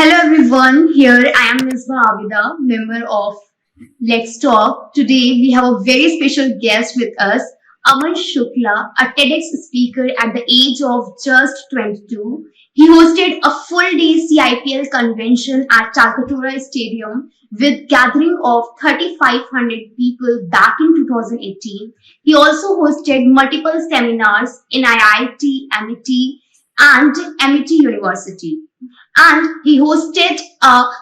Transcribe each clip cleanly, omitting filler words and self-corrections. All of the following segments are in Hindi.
Hello everyone, here I am Misbah Abida, member of Let's Talk. Today we have a very special guest with us, Aman Shukla, a TEDx speaker at the age of just 22. He hosted a full day CIPL convention at Talkatora Stadium with gathering of 3,500 people back in 2018. He also hosted multiple seminars in IIT, MIT and MIT University. And he hosted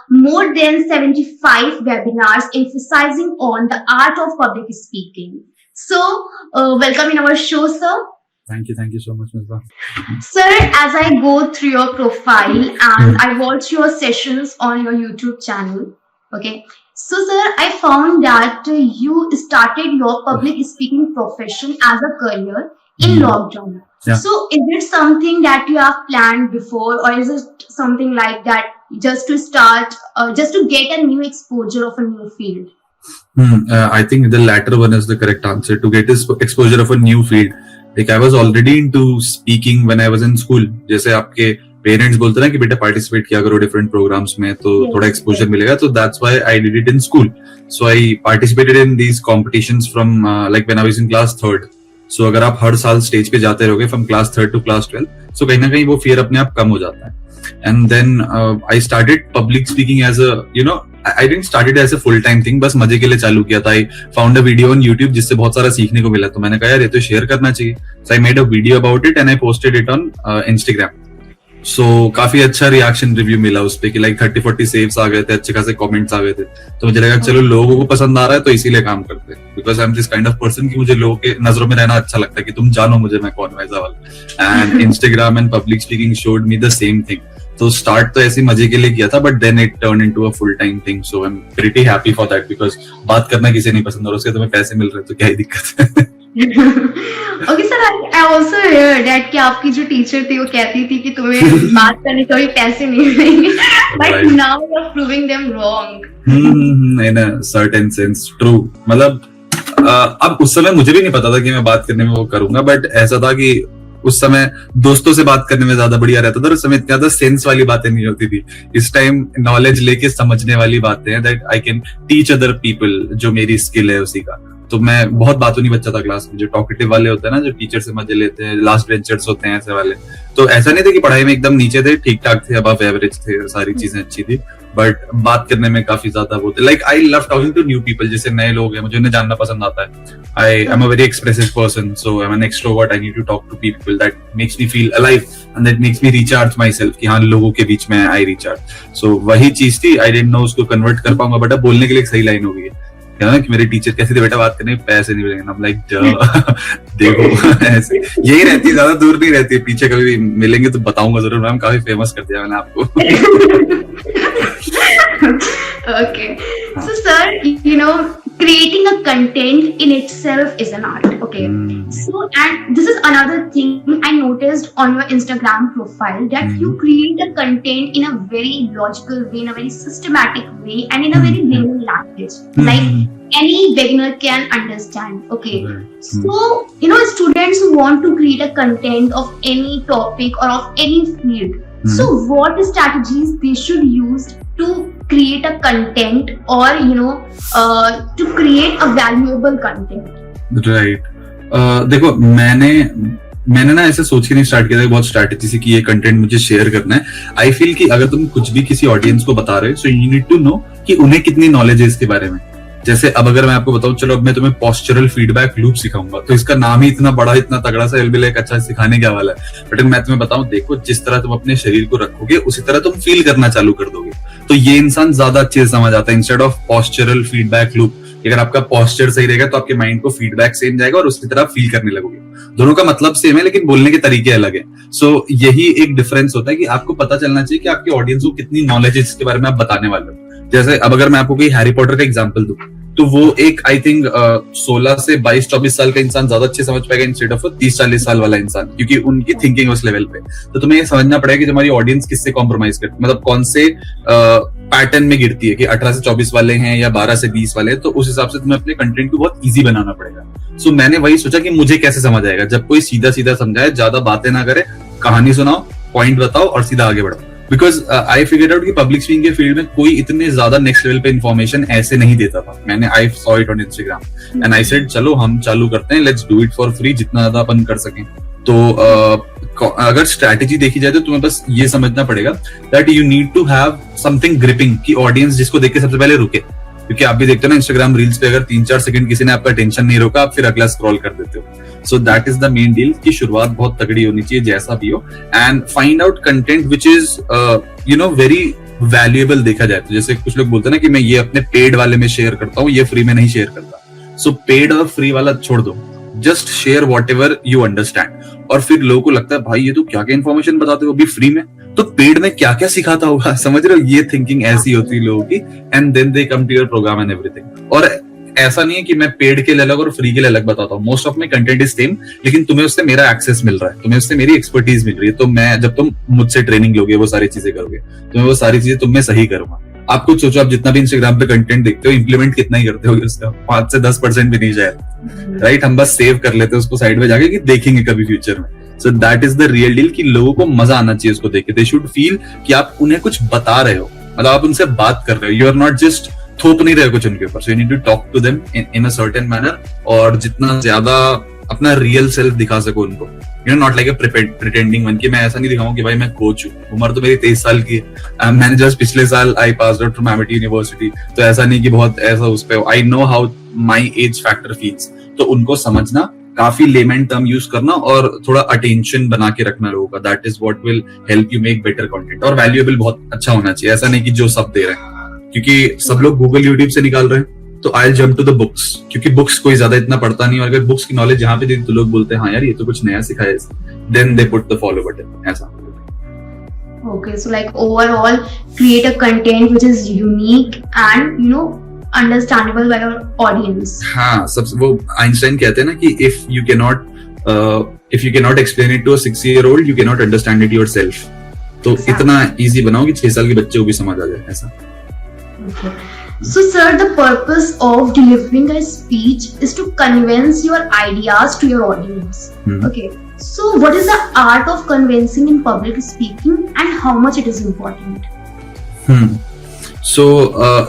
more than 75 webinars emphasizing on the art of public speaking. So, welcome in our show, sir. Thank you so much, Misbah. Sir, as I go through your profile and I watch your sessions on your YouTube channel, okay. So, sir, I found that you started your public speaking profession as a career in lockdown. Yeah. So, is it something that you have planned before, or is it something like that just to start, just to get a new exposure of a new field? I think the latter one is the correct answer. To get this exposure of a new field. Like I was already into speaking when I was in school. जैसे आपके पेरेंट्स बोलते ना कि बेटा पार्टिसिपेट किया करो डिफरेंट प्रोग्राम्स में तो थोड़ा एक्सपोजर मिलेगा. तो that's why I did it in school. So I participated in these competitions from like when I was in class 3rd. So अगर आप हर साल स्टेज पे जाते रहोगे from class 3rd to class 12, so कहीं ना कहीं वो फियर अपने आप कम हो जाता है. And then I started public speaking as a I didn't start it as a full time thing. बस मजे के लिए चालू किया था. I found a video on YouTube जिससे बहुत सारा सीखने को मिला. तो मैंने कहा यार ये तो शेयर करना चाहिए. So I made a video about it and I posted it on Instagram. So काफी अच्छा रिएक्शन रिव्यू मिला उस पे कि like 30-40 सेव्स आ गए थे, अच्छे खासे कमेंट्स आ गए थे. तो मुझे लगा चलो लोगों को पसंद आ रहा है तो इसीलिए काम करते हैं. Because I'm this kind of person कि मुझे लोगों के नजरों में रहना अच्छा लगता है कि तुम जानो मुझे मैं कौन वैसा वाला. And Instagram and public speaking showed me the same thing. तो स्टार्ट तो ऐसे मजे के लिए किया था, but then it turn into a full time thing. So I am pretty happy for that because बात करना किसी नहीं पसंद और उसके तुम्हें पैसे मिल रहे तो क्या ही दिक्कत है. Okay sir, I also here that कि आपकी जो टीचर थी वो कहती थी कि तुम्हें बात करने के भी पैसे नहीं मिलेंगे, but now you are proving them wrong in a certain sense. True. मतलब अब उस समय मुझे भी नहीं पता था कि मैं बात करने में वो करूंगा, बट ऐसा था कि उस समय दोस्तों से बात करने में ज्यादा बढ़िया रहता था. उस समय ज्यादा सेंस वाली बातें नहीं होती थी. इस टाइम नॉलेज लेके समझने वाली बातें हैं that I can teach other people. जो मेरी स्किल है उसी का. तो मैं बहुत बातों नहीं बच्चा था क्लास में. जो टॉकेटिव वाले होते हैं ना, जो टीचर से मजे लेते हैं, लास्ट बेंचर्स होते हैं ऐसे वाले. तो ऐसा नहीं था कि पढ़ाई में एकदम नीचे थे, ठीक ठाक थे, अबव एवरेज थे, सारी चीजें अच्छी थी, बट बात करने में काफी ज्यादा वो थे. Like I love talking to new people. जैसे नए लोग हैं, मुझे उन्हें जानना पसंद आता है. I am a very expressive person, so I am an extrovert. I need to talk to people. That makes me feel alive and that makes me recharge myself कि हाँ लोगों के बीच में आई रिचार्ज. सो वही चीज थी. आई डिडंट नो उसको कन्वर्ट कर पाऊंगा, बट अब बोलने के लिए एक सही लाइन हो गई है ना कि मेरे टीचर कैसे थे बेटा बात करने में पैसे नहीं मिलेंगे. I'm like देखो ऐसे यही रहती है, ज्यादा दूर नहीं रहती है. पीछे कभी मिलेंगे तो बताऊंगा जरूर. मैम काफी फेमस कर दिया मैंने आपको. Okay, so sir, you know, creating a content in itself is an art. Okay, so and this is another thing I noticed on your Instagram profile that you create a content in a very logical way, in a very systematic way, and in a very layman language, like any beginner can understand. Okay, so you know, students who want to create a content of any topic or of any field, so what strategies they should use to create a content, or you know, to create a valuable content? Right. देखो मैंने ना ऐसे सोच के नहीं स्टार्ट किया था बहुत स्ट्रैटेजी से कि ये कंटेंट मुझे शेयर करना है. आई फील कि अगर तुम कुछ भी किसी ऑडियंस को बता रहे हो, so you need to know कि उन्हें कितनी नॉलेज है इसके बारे में. जैसे अब अगर मैं आपको बताऊं, चलो अब मैं तुम्हें पोस्चरल फीडबैक लूप सिखाऊंगा, तो इसका नाम ही इतना बड़ा, इतना तगड़ा सा एलबीएल एक अच्छा सिखाने क्या वाला है. बट मैं तुम्हें बताऊं, देखो जिस तरह तुम अपने शरीर को रखोगे उसी तरह तुम फील करना चालू कर दोगे. तो ये इंसान ज्यादा अच्छे से समझ आता है instead of postural feedback loop. अगर आपका पोस्चर सही रहेगा तो आपके माइंड को फीडबैक सेम जाएगा और उसी तरह फील करने लगोगे. दोनों का मतलब सेम है लेकिन बोलने के तरीके अलग है. सो यही एक डिफरेंस होता है कि आपको पता चलना चाहिए कि आपके ऑडियंस को कितनी नॉलेज है इसके बारे में आप बताने वाले हो. जैसे अब अगर मैं आपको कोई हैरी पॉटर का एग्जांपल दूं, तो वो एक आई थिंक 16 से 22-24 साल का इंसान ज्यादा अच्छे समझ पाएगा इंस्टेड ऑफ 30-40 साल वाला इंसान, क्योंकि उनकी थिंकिंग उस लेवल पे. तो तुम्हें ये समझना पड़ेगा कि हमारी ऑडियंस किससे कॉम्प्रोमाइज करती है, मतलब कौन से पैटर्न में गिरती है, कि 18 से 24 वाले हैं या 12 से 20 वाले हैं. तो उस हिसाब से तुम्हें अपने कंटेंट को बहुत ईजी बनाना पड़ेगा. सो मैंने वही सोचा कि मुझे कैसे समझ आएगा. जब कोई सीधा सीधा समझाए, ज्यादा बातें ना करे, कहानी सुनाओ, पॉइंट बताओ और सीधा आगे बढ़ो. बिकॉज आई फिगर आउट कि पब्लिक स्पीकिंग के फील्ड में कोई इतने ज्यादा नेक्स्ट लेवल पे इन्फॉर्मेशन ऐसे नहीं देता था. मैंने I saw it on Instagram and I said चलो हम चालू करते हैं, let's do it for free, जितना ज्यादा अपन कर सकें. तो अगर स्ट्रैटेजी देखी जाए तो तुम्हें बस ये समझना पड़ेगा that you need to have something gripping कि ऑडियंस जिसको देख के सबसे पहले रुके. क्योंकि आप भी देखते हो ना इंस्टाग्राम रील्स पे अगर 3-4 सेकंड किसी ने आपका टेंशन नहीं रोका, आप फिर अगला स्क्रॉल कर देते हो. So that is the main deal कि शुरुआत बहुत तगड़ी होनी चाहिए जैसा भी हो, and find out content which is very valuable. देखा जाए तो जैसे कुछ लोग बोलते हैं ना कि मैं ये अपने पेड वाले में शेयर करता हूँ, ये फ्री में नहीं शेयर करता. सो पेड और फ्री वाला छोड़ दो, just share what ever you understand. और फिर लोगों को लगता है भाई ये तो क्या क्या इन्फॉर्मेशन बताते हो, भी फ्री में, तो पेड में क्या क्या सिखाता होगा. समझ रहे हो, ये थिंकिंग ऐसी होती है लोगों की, and then they come to your program and everything. और ऐसा नहीं है कि मैं पेड के लिए अलग और फ्री के लिए अलग बताता हूँ. Most of my content is same, लेकिन तुम्हें उससे मेरा एक्सेस मिल रहा है, तुम्हें उससे मेरी एक्सपर्टीज मिल रही है. तो मैं जब तुम मुझसे ट्रेनिंग लोगे, वो सारी चीजें करोगे, तो मैं वो सारी चीजें तुम में सही करूंगा. आप कुछ सोचो, आप जितना भी इंस्टाग्राम पे कंटेंट देखते हो, इंप्लीमेंट कितना ही करते हो उसका? 5 से 10% भी नहीं जाए, राइट? हम बस सेव कर लेते हैं उसको साइड में जाके कि देखेंगे कभी फ्यूचर में. So that is the real deal कि लोगों को मजा आना चाहिए उसको देख के. दे शुड फील कि आप उन्हें कुछ बता रहे हो, मतलब आप उनसे बात कर रहे हो. यू आर नॉट जस्ट थोप नहीं रहे कुछ उनके ऊपर. So you need to talk to them in a certain manner, और जितना ज्यादा अपना रियल सेल्फ दिखा सको उनको. You know, not like a pretending one, कि मैं ऐसा नहीं दिखाऊं कि भाई मैं कोच हूँ. उम्र तो मेरी 23 साल की है. मैंने जस्ट पिछले साल I pass out from Amity university, तो ऐसा नहीं कि बहुत ऐसा उस पे. I know how my age factor feels. तो उनको समझना, काफी लेमन टर्म यूज करना, और थोड़ा अटेंशन बना के रखना लोगों का. That is what will help you make better content. और वैल्यूएबल बहुत अच्छा होना चाहिए, ऐसा नहीं कि जो सब दे रहे हैं. क्योंकि सब लोग गूगल यूट्यूब से निकाल रहे हैं, तो I jump to the books. क्योंकि बुक्स कोई ज्यादा इतना पढ़ता नहीं, और अगर बुक्स की नॉलेज यहाँ पे दी तो लोग बोलते हैं हाँ यार ये तो कुछ नया सिखाया, then they put the follow button. ऐसा. Okay, so like overall, create a content which is unique and understandable by your audience. हाँ, सब वो आइंस्टाइन कहते हैं ना कि if you cannot explain it to a 6-year-old, you cannot understand it yourself. तो इतना इजी बनाओ कि 6 साल के बच्चे को भी समझ आ जाए. ऐसा. Okay. So, sir, the purpose of delivering a speech is to convince your ideas to your audience. Okay. So, what is the art of convincing in public speaking, and how much it is important? So,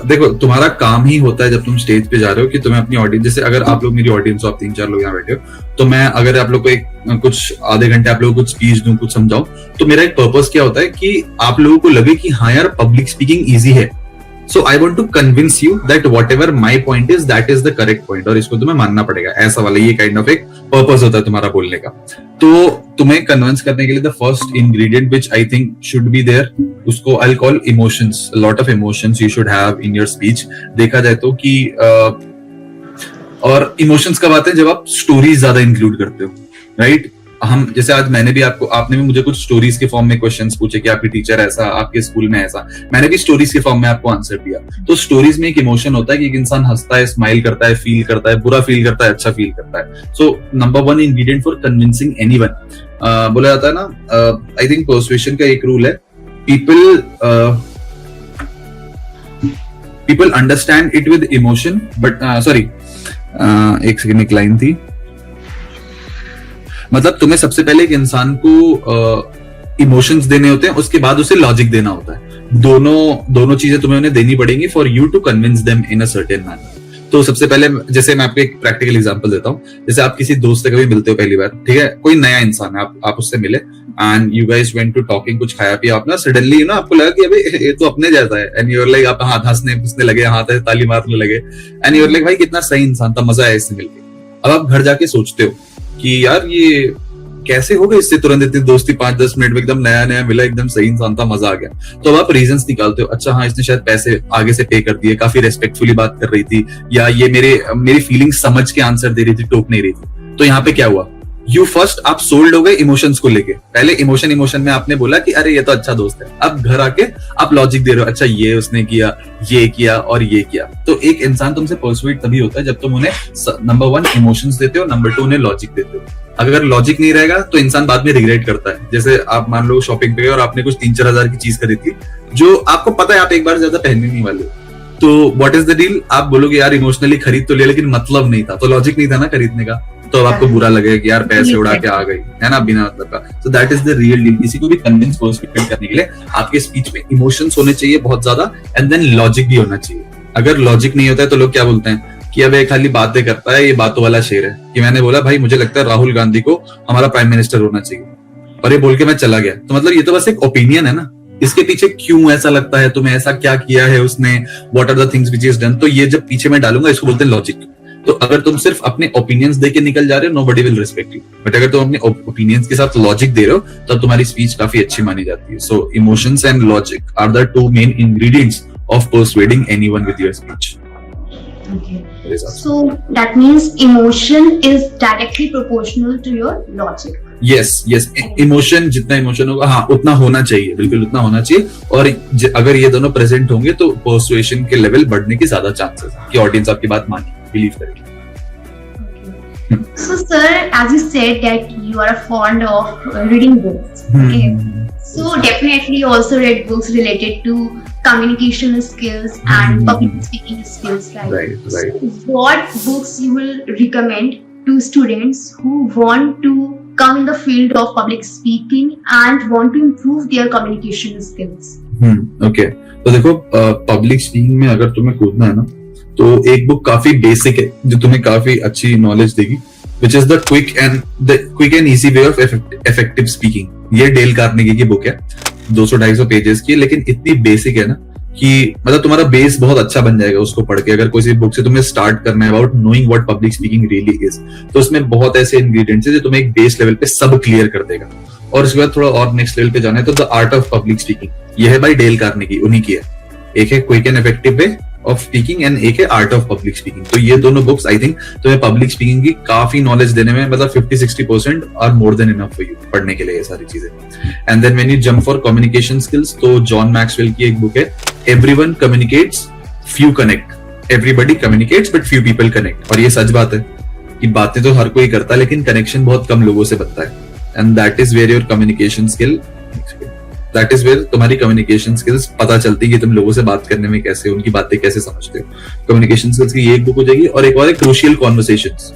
देखो, तुम्हारा काम ही होता है जब तुम स्टेज पे जा रहे हो कि तुम्हें अपनी ऑडियंस, जैसे अगर आप लोग मेरी ऑडियंस हो, आप 3-4 लोग यहाँ बैठे हो, तो मैं अगर आप लोग को कुछ आधे घंटे आप लोगों को कुछ स्पीच दूं, कुछ समझाऊं, तो मेरा एक पर्पस क्या होता है कि आप लोगों को लगे कि हाँ यार पब्लिक स्पीकिंग इजी है. So I want to convince you that whatever my point is, that is the correct point, और इसको तुम्हें मानना पड़ेगा. ऐसा वाला ये काइंड ऑफ एक पर्पस होता है तुम्हारा बोलने का. तो तुम्हें कन्विंस करने के लिए the first ingredient which I think should be there, उसको I call emotions. Lot of emotions you should have in your speech. देखा जाए तो कि और इमोशंस कब आते हैं? जब आप स्टोरीज ज्यादा इंक्लूड करते हो, राइट? हम जैसे आज आपने भी मुझे कुछ स्टोरीज के फॉर्म में क्वेश्चंस पूछे कि आपकी टीचर ऐसा, आपके स्कूल में ऐसा. मैंने भी स्टोरीज के फॉर्म में आपको आंसर दिया. तो स्टोरीज में एक इमोशन होता है कि एक इंसान हंसता है, स्माइल करता है, फील करता है, बुरा फील करता है, अच्छा फील करता है. So number 1 ingredient for convincing anyone, बोला जाता है ना, आई थिंक पर्सुएशन का एक रूल है, people understand it with emotion but sorry, एक सेकंड, एक लाइन थी. मतलब तुम्हें सबसे पहले एक इंसान को इमोशंस देने होते हैं, उसके बाद उसे लॉजिक देना होता है. दोनों चीजें तुम्हें उन्हें देनी पड़ेंगी for you to convince them in a certain manner. तो सबसे पहले, जैसे मैं आपको एक प्रैक्टिकल एग्जांपल देता हूँ. जैसे आप किसी दोस्त से कभी मिलते हो पहली बार, ठीक है, कोई नया इंसान है, आप उससे मिले and you guys went to talking, कुछ खाया पिया आपने, सडनली आपको लगा कि अबे ये तो अपने जैसा है, एंड यूर लाइक, आप हाथ हंसने लगे, हाथ ताली मारने लगे, एंड यूर लाइक भाई कितना सही इंसान था, मजा आया इससे मिलके. अब आप घर जाके सोचते हो कि यार ये कैसे हो गया, इससे तुरंत इतनी दोस्ती 5-10 मिनट में, एकदम नया मिला, एकदम सही इंसान था, मजा आ गया. तो अब आप रीजंस निकालते हो. अच्छा हाँ, इसने शायद पैसे आगे से पे कर दिए, काफी रेस्पेक्टफुली बात कर रही थी, या ये मेरी फीलिंग्स समझ के आंसर दे रही थी, टोक नहीं रही थी. तो यहाँ पे क्या हुआ, आप सोल्ड हो गए इमोशंस को लेके. पहले इमोशन में आपने बोला कि अरे ये तो अच्छा दोस्त है. अब घर आके आप लॉजिक दे रहे हो, अच्छा ये उसने किया, ये किया और ये किया. तो एक इंसान तुमसे पर्सुएट तभी होता है जब तुम उन्हें नंबर 1 इमोशंस देते हो, नंबर 2 उन्हें लॉजिक देते हो. अगर लॉजिक नहीं रहेगा तो इंसान बाद में रिग्रेट करता है. जैसे आप मान लो शॉपिंग पे गए और आपने कुछ 3-4 हजार की चीज खरीदी जो आपको पता है आप एक बार ज्यादा पहनने नहीं वाले, तो व्हाट इज द डील? आप बोलोगे यार इमोशनली खरीद तो लिया लेकिन मतलब नहीं था, तो लॉजिक नहीं था ना खरीदने का. तो अब आपको बुरा लगेगा कि यार पैसे उड़ा के आ गई है ना बिना मतलब का. So that is the real deal. किसी को भी कन्विंस पर्सुएट करने के लिए आपके स्पीच में इमोशंस होने चाहिए बहुत ज्यादा, एंड देन लॉजिक भी होना चाहिए. अगर लॉजिक नहीं होता है तो लोग क्या बोलते हैं कि अब ये खाली बातें करता है, ये बातों वाला शेर है. कि मैंने बोला भाई मुझे लगता है राहुल गांधी को हमारा प्राइम मिनिस्टर होना चाहिए, और ये बोल के मैं चला गया. तो मतलब ये तो बस एक ओपिनियन है ना. इसके पीछे क्यों ऐसा लगता है तुम्हें, ऐसा क्या किया है उसने, what are the things which is done. तो ये जब पीछे मैं डालूंगा इसको बोलते हैं लॉजिक. तो अगर तुम सिर्फ अपने ओपिनियंस दे के निकल जा रहे हो, nobody will respect you. But अगर तुम अपने ओपिनियंस के साथ लॉजिक दे रहे हो तब तुम्हारी स्पीच काफी अच्छी मानी जाती है. So emotions and logic are the two main ingredients of persuading anyone with your speech. Okay. So that means emotion is directly proportional to your logic. yes emotion, जितना इमोशन होगा हाँ उतना होना चाहिए, बिल्कुल उतना होना चाहिए. और अगर ये दोनों प्रेजेंट होंगे तो पर्सुएशन के लेवल बढ़ने की ज्यादा चांसेस है कि ऑडियंस आपकी बात माने, बिलीव करेगी. So sir, as you said that you are fond of reading books. Okay. So definitely you also read books related to communication skills and public speaking skills, right? Right. So what books you will recommend to students who want to come in the field of public speaking and want to improve their communication skills? Okay. तो देखो पब्लिक स्पीकिंग में अगर तुम्हें कूदना है ना तो एक बुक काफी बेसिक है जो तुम्हें काफी अच्छी नॉलेज देगी, which is the quick and easy way of effective speaking. ये डेल कार्नेगी की बुक है, 200-250 पेजेस की, लेकिन इतनी बेसिक है ना कि मतलब तुम्हारा बेस बहुत अच्छा बन जाएगा उसको पढ़ के. अगर कोई बुक से तुम्हें स्टार्ट करना है about knowing what public speaking really is, तो उसमें बहुत ऐसे इंग्रेडिएंट्स है जो तुम्हें एक बेस लेवल पे सब क्लियर कर देगा. और उसके बाद थोड़ा और नेक्स्ट लेवल पे जाना है तो the art of public speaking, ये है भाई डेल कार्नेगी, उन्हीं की है. एक है quick and effective way of speaking and एक है आर्ट ऑफ पब्लिक स्पीकिंग. तो ये दोनों बुक्स आई थिंक तुम्हें पब्लिक स्पीकिंग की काफी नॉलेज देने में मतलब 50-60% are more than enough for you पढ़ने के लिए ये सारी चीजें. And then when you jump for communication skills तो जॉन मैक्सवेल की एक बुक है everyone communicates few connect. Everybody communicates but few people connect. और ये सच बात है कि बातें तो हर कोई करता है लेकिन कनेक्शन बहुत कम लोगों से बनता है. And that is where your communication skill, that is where तुम्हारी कम्युनिकेशन स्किल्स पता चलती है कि तुम लोगों से बात करने में कैसे, उनकी बातें कैसे समझते हो. कम्युनिकेशन स्किल्स की ये एक बुक हो जाएगी. और एक और है क्रूशियल कॉन्वर्सेशंस.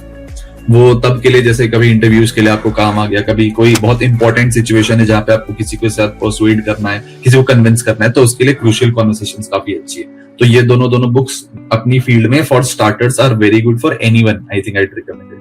वो तब के लिए जैसे कभी इंटरव्यूज के लिए आपको काम आ गया, कभी कोई बहुत इंपॉर्टेंट सिचुएशन है जहाँ पे आपको किसी के साथ परसुएड करना है, किसी को कन्विंस करना है, तो उसके लिए क्रूशियल कॉन्वर्सेशंस काफी अच्छी है. तो ये दोनों बुक्स अपनी फील्ड में for starters are very good for anyone. I think I recommend.